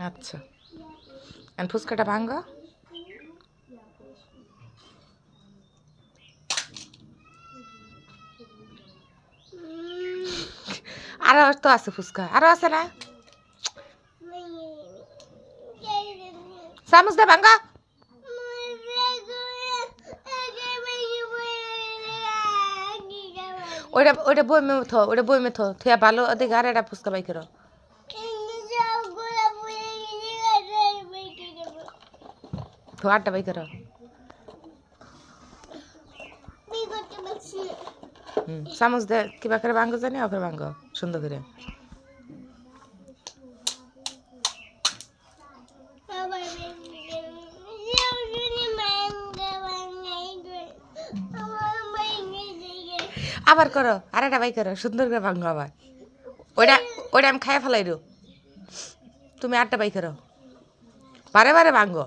আচ্ছা আর ফুচকাটা ভাঙ্গ আরো তো আছে ফুচকা আরো আছে না চামচ দে ভাঙ্গ ওইটা ওইটা বইমে থো থুয়া ভালো দেখে আর একটা ফুচকা বাই করো তো আটটা বাই করো চামচ দে কিবা করে ভাঙ্গ জানি ওকে ভাঙ্গ সুন্দর করে আবার করো আর একটা বাই করো সুন্দর করে ভাঙ্গ আবার ওইটা ওইটা আমি খাইয়া ফেলাই তুমি আটটা বাই করো বারে বারে ভাঙ্গ